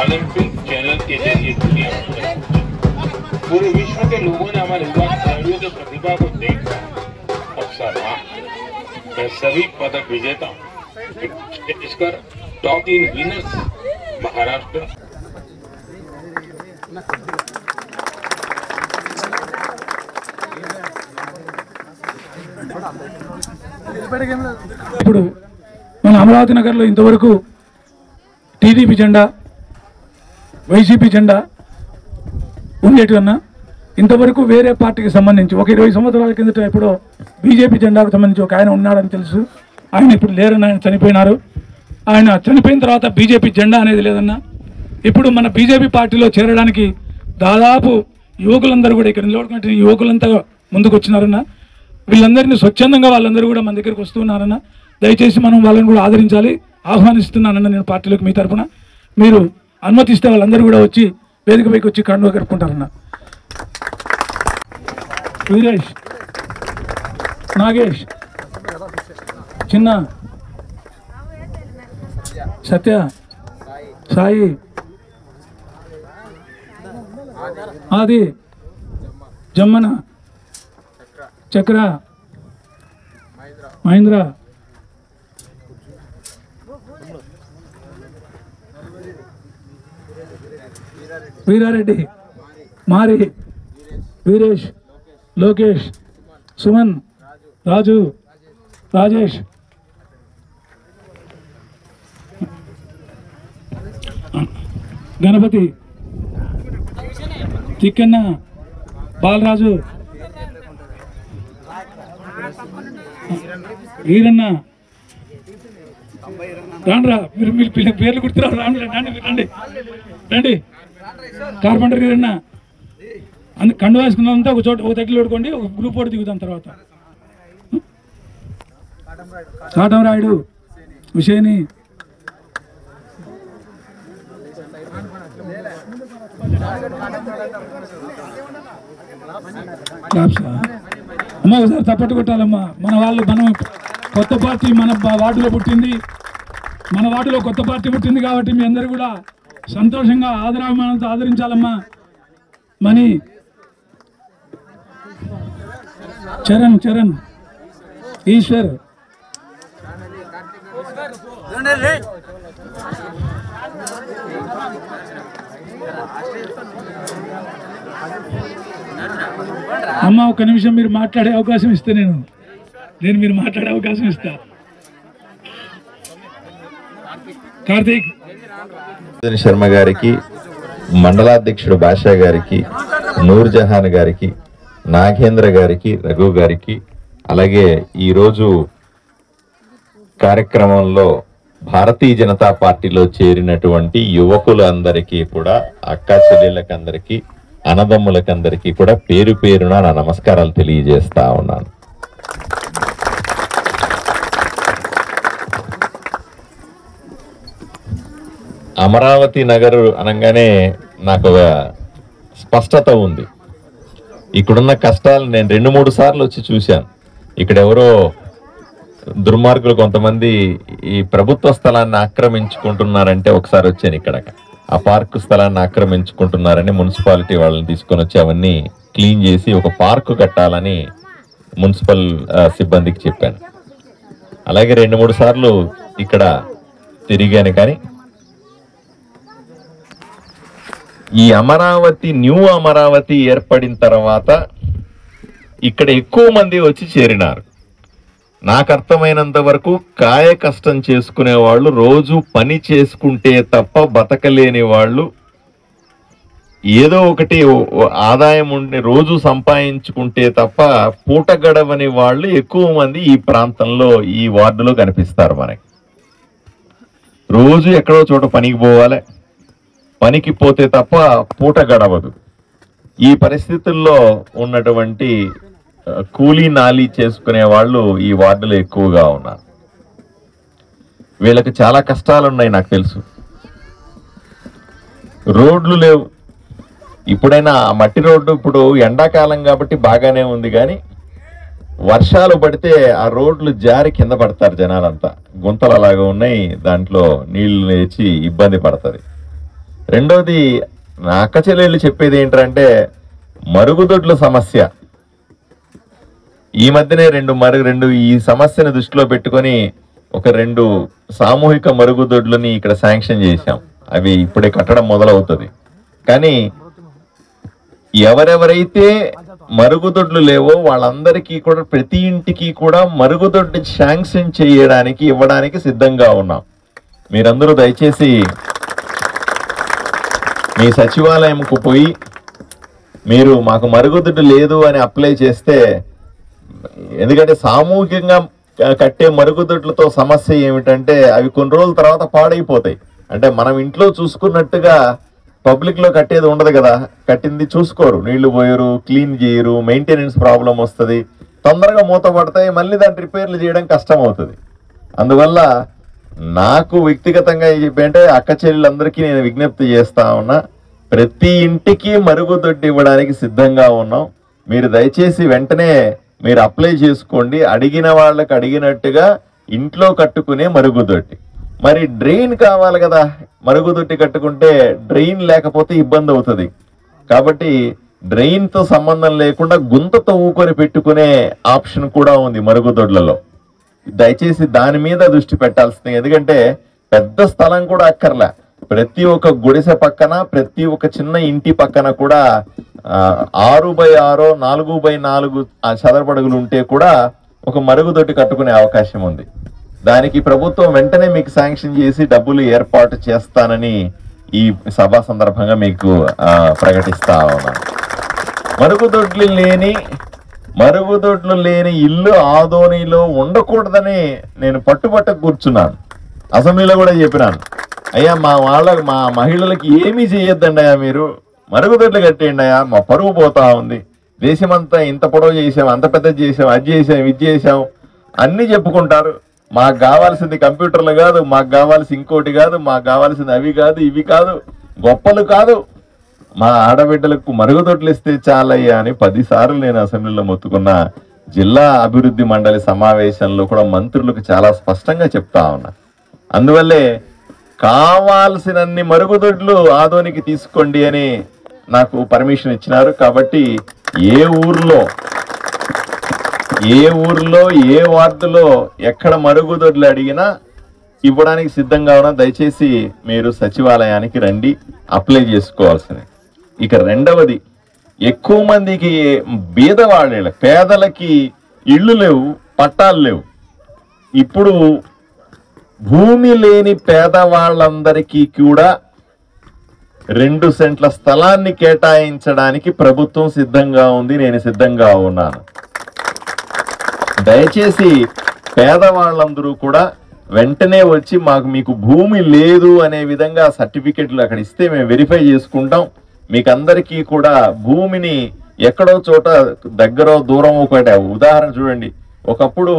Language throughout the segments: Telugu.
मलयालम फिल्म चैनल के जरिए दुनिया भर में पूरे विश्व के लोगों ने हमारे युवा खिलाड़ियों की प्रतिभा को देखा और सराहा। मैं सभी पदक विजेताओं विशेषकर टॉप 3 विनर्स महाराष्ट्र ఇప్పుడు మన అమరావతి నగర్లో ఇంతవరకు టీడీపీ జెండా వైసీపీ జెండా ఉండేటివన్నా ఇంతవరకు వేరే పార్టీకి సంబంధించి ఒక 20 సంవత్సరాల కిందట ఎప్పుడో బీజేపీ జెండాకు సంబంధించి ఒక ఆయన ఉన్నాడని తెలుసు. ఆయన ఇప్పుడు లేరని, ఆయన చనిపోయినారు. ఆయన చనిపోయిన తర్వాత బీజేపీ జెండా అనేది లేదన్నా. ఇప్పుడు మన బీజేపీ పార్టీలో చేరడానికి దాదాపు యువకులందరూ కూడా ఇక్కడ నిలబడుకున్న యువకులంతా ముందుకు వచ్చినారన్నా. వీళ్ళందరినీ స్వచ్ఛందంగా వాళ్ళందరూ కూడా మన దగ్గరికి వస్తున్నారన్న. దయచేసి మనం వాళ్ళని కూడా ఆదరించాలి. ఆహ్వానిస్తున్నానన్న నేను పార్టీలోకి మీ తరఫున. మీరు అనుమతిస్తే వాళ్ళందరూ కూడా వచ్చి వేదికపైకి వచ్చి కండువా కట్టుకుంటారన్న. వీరేష్, నాగేష్, చిన్న, సత్య, సాయి, ఆది, జమ్మన, చక్ర, మహేంద్ర, వీరారెడ్డి, మారి, వీరేష్, లోకేష్, సుమన్, రాజు, రాజేష్, గణపతి, చిక్కన్న, బాలరాజు, వీరన్న, రాండ్రా మీరు మీరు పేర్లు గుర్తురావు. రండి రండి రండి. కార్పెంటర్ వీరన్న కండు వేసుకున్నంతా ఒక చోట ఒక దగ్గర పెట్టుకోండి. ఒక గ్రూప్ ఫోటో దిగుతాం. తర్వాత కాటం రాయుడు, విషయని, అమ్మ ఒకసారి తప్పట్టు కొట్టాలమ్మా. మన వాళ్ళు మనం కొత్త పార్టీ మన వార్డులో పుట్టింది. మన వార్డులో కొత్త పార్టీ పుట్టింది కాబట్టి మీ అందరూ కూడా సంతోషంగా ఆదరాభిమానంతో ఆదరించాలమ్మా. మణి, చరణ్, చరణ్, ఈశ్వర్, అమ్మ ఒక్క నిమిషం మీరు మాట్లాడే అవకాశం ఇస్తే నేను మీరు మాట్లాడే అవకాశం ఇస్తా. కార్తీక్ శర్మ గారికి, మండలాధ్యక్షుడు బాషా గారికి, నూర్ జహాన్ గారికి, నాగేంద్ర గారికి, రఘు గారికి, అలాగే ఈరోజు కార్యక్రమంలో భారతీయ జనతా పార్టీలో చేరినటువంటి యువకులందరికీ కూడా, అక్కా చెల్లెళ్ళకందరికీ, అన్నదమ్ములకందరికీ కూడా పేరు పేరున నా నమస్కారాలు తెలియజేస్తా ఉన్నాను. అమరావతి నగరు అనగానే నాకు ఒక స్పష్టత ఉంది. ఇక్కడున్న కష్టాలు నేను 2-3 సార్లు వచ్చి చూశాను. ఇక్కడ ఎవరో దుర్మార్గులు కొంతమంది ఈ ప్రభుత్వ స్థలాన్ని ఆక్రమించుకుంటున్నారంటే ఒకసారి వచ్చాను. ఇక్కడ ఆ పార్కు స్థలాన్ని ఆక్రమించుకుంటున్నారని మున్సిపాలిటీ వాళ్ళని తీసుకొని వచ్చి అవన్నీ క్లీన్ చేసి ఒక పార్కు కట్టాలని మున్సిపల్ సిబ్బందికి చెప్పాను. అలాగే 2-3 సార్లు ఇక్కడ తిరిగాను. కానీ ఈ అమరావతి, న్యూ అమరావతి ఏర్పడిన తర్వాత ఇక్కడ ఎక్కువ మంది వచ్చి చేరినారు. నాకు అర్థమైనంత వరకు కాయ కష్టం చేసుకునే వాళ్ళు, రోజు పని చేసుకుంటే తప్ప బతకలేని వాళ్ళు, ఏదో ఒకటి ఆదాయం ఉండి రోజు సంపాదించుకుంటే తప్ప పూట గడవని వాళ్ళు ఎక్కువ మంది ఈ ప్రాంతంలో, ఈ వార్డులో కనిపిస్తారు. మనకి రోజు ఎక్కడో చోట పనికి పోవాలి, పనికి పోతే తప్ప పూట గడవదు. ఈ పరిస్థితుల్లో ఉన్నటువంటి కూలీ నాలీ చేసుకునే వాళ్ళు ఈ వార్డులో ఎక్కువగా ఉన్నారు. వీళ్ళకి చాలా కష్టాలు ఉన్నాయి, నాకు తెలుసు. రోడ్లు లేవు. ఇప్పుడైనా ఆ మట్టి రోడ్డు ఇప్పుడు ఎండాకాలం కాబట్టి బాగానే ఉంది, కానీ వర్షాలు పడితే ఆ రోడ్లు జారి కింద పడతారు జనాలంతా. గుంతలు అలాగా ఉన్నాయి, దాంట్లో నీళ్లు లేచి ఇబ్బంది పడుతుంది. రెండోది నా అక్క చెల్లెళ్ళు చెప్పేది ఏంటంటే మరుగుదొడ్ల సమస్య. ఈ మధ్యనే రెండు ఈ సమస్యను దృష్టిలో పెట్టుకొని ఒక 2 సామూహిక మరుగుదొడ్లని ఇక్కడ శాంక్షన్ చేశాం. అవి ఇప్పుడే కట్టడం మొదలవుతుంది. కానీ ఎవరెవరైతే మరుగుదొడ్లు లేవో వాళ్ళందరికీ కూడా ప్రతి ఇంటికి కూడా మరుగుదొడ్డి శాంక్షన్ చేయడానికి ఇవ్వడానికి సిద్ధంగా ఉన్నాం. మీరందరూ దయచేసి మీ సచివాలయంకు పోయి మీరు మాకు మరుగుదొడ్డు లేదు అని అప్లై చేస్తే, ఎందుకంటే సామూహికంగా కట్టే మరుగుదొడ్లతో సమస్య ఏమిటంటే అవి కొన్ని రోజుల తర్వాత పాడైపోతాయి. అంటే మనం ఇంట్లో చూసుకున్నట్టుగా పబ్లిక్ లో కట్టేది ఉండదు కదా, కట్టింది చూసుకోరు, నీళ్లు పోయరు, క్లీన్ చేయరు, మెయింటెనెన్స్ ప్రాబ్లం వస్తుంది, తొందరగా మూత పడతాయి, మళ్ళీ దాన్ని రిపేర్లు చేయడం కష్టం అవుతుంది. అందువల్ల నాకు వ్యక్తిగతంగా చెప్పంటే అక్క చెల్లెలందరికీ నేను విజ్ఞప్తి చేస్తా ఉన్నా, ప్రతి ఇంటికి మరుగుదొడ్డి ఇవ్వడానికి సిద్ధంగా ఉన్నాం. మీరు దయచేసి వెంటనే మీరు అప్లై చేసుకోండి. అడిగిన వాళ్ళకి అడిగినట్టుగా ఇంట్లో కట్టుకునే మరుగుదొడ్డి. మరి డ్రైన్ కావాలి కదా, మరుగుదొడ్డి కట్టుకుంటే డ్రైన్ లేకపోతే ఇబ్బంది అవుతుంది. కాబట్టి డ్రైన్తో సంబంధం లేకుండా గుంత తవ్వుకొని పెట్టుకునే ఆప్షన్ కూడా ఉంది మరుగుదొడ్లలో. దయచేసి దాని మీద దృష్టి పెట్టాల్సింది. ఎందుకంటే పెద్ద స్థలం కూడా అక్కర్లే, ప్రతి ఒక్క గుడిసె పక్కన, ప్రతి ఒక్క చిన్న ఇంటి పక్కన కూడా 6x6 4x4 చదరపడుగులు ఉంటే కూడా ఒక మరుగుదొడ్డి కట్టుకునే అవకాశం ఉంది. దానికి ప్రభుత్వం వెంటనే మీకు శాంక్షన్ చేసి డబ్బులు ఏర్పాటు చేస్తానని ఈ సభా సందర్భంగా మీకు ప్రకటిస్తా ఉన్నాను. మరుగుదొడ్లు లేని ఇల్లు ఆదోనిలో ఉండకూడదని నేను పట్టుబట్ట కూర్చున్నాను. అసెంబ్లీలో కూడా చెప్పినాను, అయ్యా మా మహిళలకి ఏమీ చేయొద్దండి అయ్యా, మీరు మరుగుదొడ్లు కట్టేయండి అయ్యా, మా పరువు పోతా ఉంది, దేశమంతా ఇంత పొడవు చేసాం, అంత పెద్ద చేసాం, అది చేసాం, ఇది చేసాం అన్ని చెప్పుకుంటారు. మాకు కావాల్సింది కంప్యూటర్లు కాదు, మాకు కావాల్సి ఇంకోటి కాదు, మాకు కావాల్సింది అవి కాదు, ఇవి కాదు, గొప్పలు కాదు, మా ఆడబిడ్డలకు మరుగుదొడ్లు ఇస్తే చాలయ్యా అని 10 సార్లు నేను అసెంబ్లీలో మొత్తుకున్న. జిల్లా అభివృద్ధి మండలి సమావేశంలో కూడా మంత్రులకు చాలా స్పష్టంగా చెప్తా ఉన్నా. అందువల్లే కావాల్సినన్ని మరుగుదొడ్లు ఆదోనికి తీసుకోండి అని నాకు పర్మిషన్ ఇచ్చినారు. కాబట్టి ఏ ఊర్లో ఏ వార్డులో ఎక్కడ మరుగుదొడ్లు అడిగినా ఇవ్వడానికి సిద్ధంగా ఉన్నా. దయచేసి మీరు సచివాలయానికి రండి, అప్లై చేసుకోవాల్సింది. ఇక రెండవది, ఎక్కువ మందికి పేదలకి ఇళ్ళు లేవు, పట్టాలు లేవు. ఇప్పుడు భూమి లేని పేదవాళ్ళందరికీ కూడా 2 సెంట్ల స్థలాన్ని కేటాయించడానికి ప్రభుత్వం సిద్ధంగా ఉంది, నేను సిద్ధంగా ఉన్నాను. దయచేసి పేదవాళ్ళందరూ కూడా వెంటనే వచ్చి మీకు భూమి లేదు అనే విధంగా సర్టిఫికెట్లు అక్కడ ఇస్తే మేము వెరిఫై చేసుకుంటాం. మీకు అందరికీ కూడా భూమిని ఎక్కడో చోట దగ్గర దూరం ఒకటి ఉదాహరణ చూడండి. ఒకప్పుడు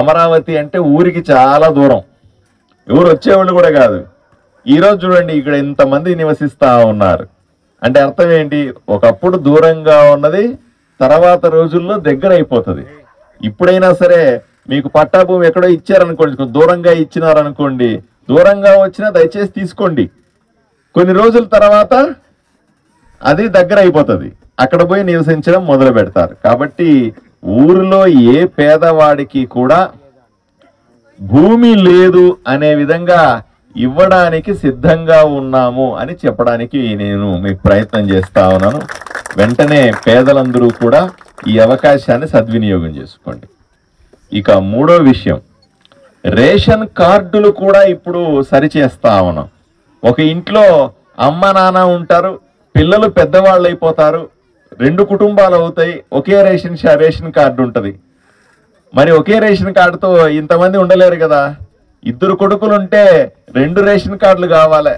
అమరావతి అంటే ఊరికి చాలా దూరం, ఎవరు వచ్చేవాళ్ళు కూడా కాదు. ఈరోజు చూడండి ఇక్కడ ఇంతమంది నివసిస్తా ఉన్నారు. అంటే అర్థం ఏంటి? ఒకప్పుడు దూరంగా ఉన్నది తర్వాత రోజుల్లో దగ్గర అయిపోతుంది. ఇప్పుడైనా సరే మీకు పట్టా భూమి ఎక్కడో ఇచ్చారనుకోండి, దూరంగా ఇచ్చినారనుకోండి, దూరంగా వచ్చినా దయచేసి తీసుకోండి. కొన్ని రోజుల తర్వాత అది దగ్గర అయిపోతుంది, అక్కడ పోయి నివసించడం మొదలు పెడతారు. కాబట్టి ఊరిలో ఏ పేదవాడికి కూడా భూమి లేదు అనే విధంగా ఇవ్వడానికి సిద్ధంగా ఉన్నాము అని చెప్పడానికి నేను మీకు ప్రయత్నం చేస్తా ఉన్నాను. వెంటనే పేదలందరూ కూడా ఈ అవకాశాన్ని సద్వినియోగం చేసుకోండి. ఇక మూడో విషయం, రేషన్ కార్డులు కూడా ఇప్పుడు సరిచేస్తా ఉన్నాం. ఒక ఇంట్లో అమ్మ నాన్న ఉంటారు, పిల్లలు పెద్దవాళ్ళు అయిపోతారు, 2 కుటుంబాలు అవుతాయి, ఒకే రేషన్ కార్డు ఉంటుంది. మరి ఒకే రేషన్ కార్డుతో ఇంతమంది ఉండలేరు కదా. 2 కొడుకులు ఉంటే 2 రేషన్ కార్డులు కావాలి.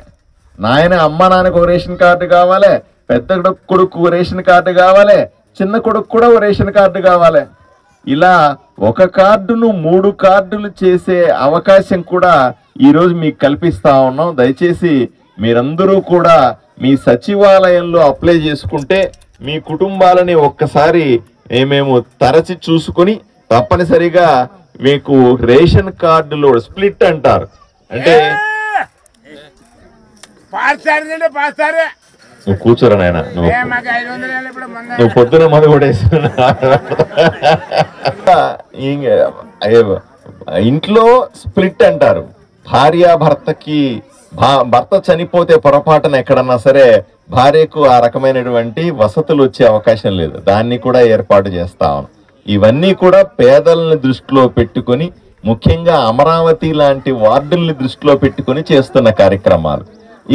అమ్మ నాన్నకు ఒక రేషన్ కార్డు కావాలి, పెద్ద కొడుకు రేషన్ కార్డు కావాలి, చిన్న కొడుకు కూడా ఒక రేషన్ కార్డు కావాలి. ఇలా ఒక కార్డును 3 కార్డులు చేసే అవకాశం కూడా ఈరోజు మీకు కల్పిస్తా ఉన్నాం. దయచేసి మీరందరూ కూడా మీ సచివాలయంలో అప్లై చేసుకుంటే మీ కుటుంబాలని ఒక్కసారి మేము తరచి చూసుకొని తప్పనిసరిగా మీకు రేషన్ కార్డులో స్ప్లిట్ అంటారు, అంటే నువ్వు కూర్చోరా నాయన, నువ్వు పొద్దున మందు కూడా ఇంట్లో స్ప్లిట్ అంటారు. భార్యాభర్తకి భర్త చనిపోతే పొరపాటున ఎక్కడన్నా సరే భార్యకు ఆ రకమైనటువంటి వసతులు వచ్చే అవకాశం లేదు. దాన్ని కూడా ఏర్పాటు చేస్తా ఉన్నాం. ఇవన్నీ కూడా పేదల్ని దృష్టిలో పెట్టుకొని, ముఖ్యంగా అమరావతి లాంటి వార్డుల్ని దృష్టిలో పెట్టుకొని చేస్తున్న కార్యక్రమాలు.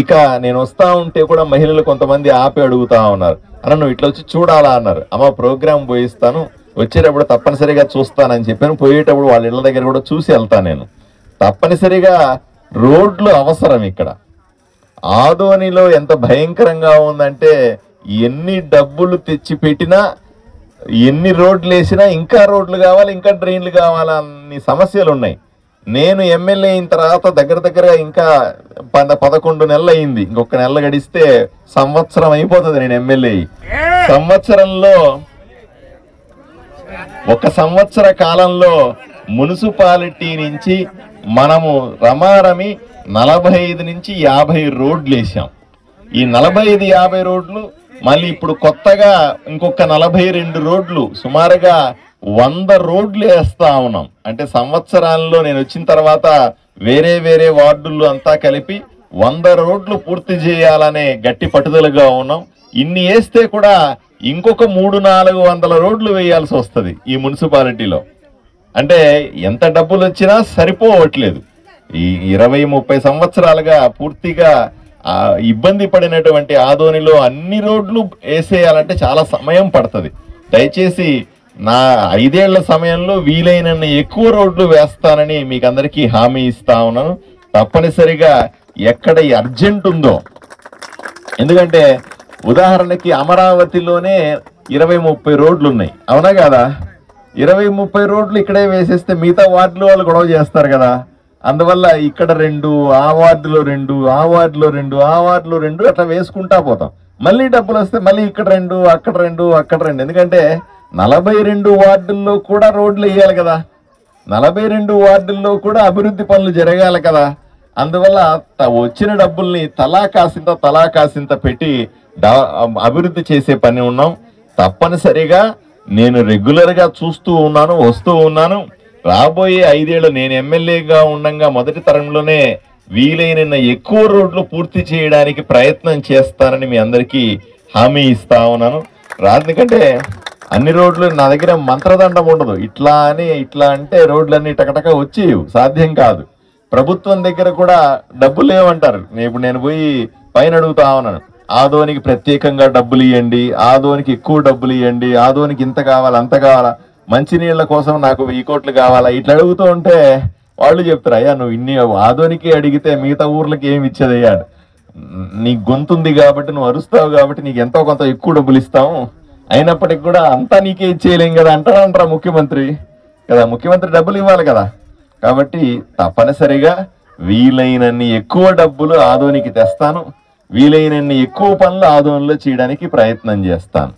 ఇక నేను వస్తా ఉంటే కూడా మహిళలు కొంతమంది ఆపి అడుగుతా ఉన్నారు, అన్న నువ్వు ఇట్లా వచ్చి చూడాలా అన్నారు. అమ్మ ప్రోగ్రాం పోయిస్తాను, వచ్చేటప్పుడు తప్పనిసరిగా చూస్తానని చెప్పాను. పోయేటప్పుడు వాళ్ళ ఇళ్ళ దగ్గర కూడా చూసి వెళ్తాను. నేను తప్పనిసరిగా రోడ్లు అవసరం. ఇక్కడ ఆదోనిలో ఎంత భయంకరంగా ఉందంటే, ఎన్ని డబ్బులు తెచ్చి పెట్టినా, ఎన్ని రోడ్లు వేసినా ఇంకా రోడ్లు కావాలి, ఇంకా డ్రైన్లు కావాలా అన్ని సమస్యలు ఉన్నాయి. నేను ఎమ్మెల్యే అయిన తర్వాత దగ్గర ఇంకా 11 నెలలు అయింది. ఇంకొక నెల గడిస్తే సంవత్సరం అయిపోతుంది నేను ఎమ్మెల్యే అయ్యి. సంవత్సరంలో, ఒక సంవత్సర కాలంలో మున్సిపాలిటీ నుంచి మనము రమారమి 45 నుంచి 50 రోడ్లు వేసాం. ఈ 45-50 రోడ్లు మళ్ళీ ఇప్పుడు కొత్తగా ఇంకొక 42 రోడ్లు, సుమారుగా 100 రోడ్లు వేస్తా ఉన్నాం. అంటే సంవత్సరాల్లో నేను వచ్చిన తర్వాత వేరే వార్డులు అంతా కలిపి 100 రోడ్లు పూర్తి చేయాలనే గట్టి పట్టుదలగా ఉన్నాం. ఇన్ని వేస్తే కూడా ఇంకొక 300-400 రోడ్లు వేయాల్సి వస్తుంది ఈ మున్సిపాలిటీలో. అంటే ఎంత డబ్బులు వచ్చినా సరిపోవట్లేదు. ఈ 20-30 సంవత్సరాలుగా పూర్తిగా ఇబ్బంది పడినటువంటి ఆదోనిలో అన్ని రోడ్లు వేసేయాలంటే చాలా సమయం పడుతుంది. దయచేసి నా 5 ఏళ్ల సమయంలో వీలైనన్ని ఎక్కువ రోడ్లు వేస్తానని మీకు అందరికీ హామీ ఇస్తా ఉన్నాను. తప్పనిసరిగా ఎక్కడ అర్జెంట్ ఉందో, ఎందుకంటే ఉదాహరణకి అమరావతిలోనే 20-30 రోడ్లు ఉన్నాయి, అవునా కదా? 20-30 రోడ్లు ఇక్కడే వేసేస్తే మిగతా వార్డులో వాళ్ళు గొడవ చేస్తారు కదా. అందువల్ల ఇక్కడ 2, ఆ వార్డులో 2, ఆ వార్డులో 2, ఆ వార్డులో 2 అట్లా వేసుకుంటా పోతాం. మళ్ళీ డబ్బులు వస్తే మళ్ళీ ఇక్కడ 2, అక్కడ 2, అక్కడ 2. ఎందుకంటే 42 వార్డుల్లో కూడా రోడ్లు వేయాలి కదా, 42 వార్డుల్లో కూడా అభివృద్ధి పనులు జరగాలి కదా. అందువల్ల వచ్చిన డబ్బుల్ని తలా కాసింత పెట్టి అభివృద్ధి చేసే పని ఉన్నాం. తప్పనిసరిగా నేను రెగ్యులర్గా చూస్తూ ఉన్నాను, వస్తూ ఉన్నాను. రాబోయే 5 ఏళ్ళు నేను ఎమ్మెల్యేగా ఉండగా మొదటి తరంలోనే వీలైన ఎక్కువ రోడ్లు పూర్తి చేయడానికి ప్రయత్నం చేస్తానని మీ అందరికీ హామీ ఇస్తా ఉన్నాను. ఎందుకంటే అన్ని రోడ్లు నా దగ్గర మంత్రదండం ఉండదు. ఇట్లా అంటే రోడ్లన్నీ టకటక వచ్చేవి, సాధ్యం కాదు. ప్రభుత్వం దగ్గర కూడా డబ్బులు లేవంటారు. ఇప్పుడు నేను పోయి పైన అడుగుతా ఉన్నాను, ఆదోనికి ప్రత్యేకంగా డబ్బులు ఇవ్వండి, ఆదోనికి ఎక్కువ డబ్బులు ఇవ్వండి, ఆదోనికి ఇంత కావాలా అంత కావాలా, మంచినీళ్ళ కోసం నాకు 1000 కోట్లు కావాలా, ఇట్లా అడుగుతూ ఉంటే వాళ్ళు చెప్తారు, అయ్యా నువ్వు ఇన్ని ఆదోనికి అడిగితే మిగతా ఊర్లకి ఏమి ఇచ్చేదయ్యా, నీకు గొంతుంది కాబట్టి నువ్వు అరుస్తావు కాబట్టి నీకు ఎంతో కొంత ఎక్కువ డబ్బులు ఇస్తాము, అయినప్పటికి కూడా అంతా నీకే ఇచ్చేయలేం కదా అంటారా ముఖ్యమంత్రి కదా. ముఖ్యమంత్రి డబ్బులు ఇవ్వాలి కదా. కాబట్టి తప్పనిసరిగా వీలైనన్ని ఎక్కువ డబ్బులు ఆదోనికి తెస్తాను, వీలైనన్ని ఎక్కువ పనులు ఆదోనిలో చేయడానికి ప్రయత్నం చేస్తాను.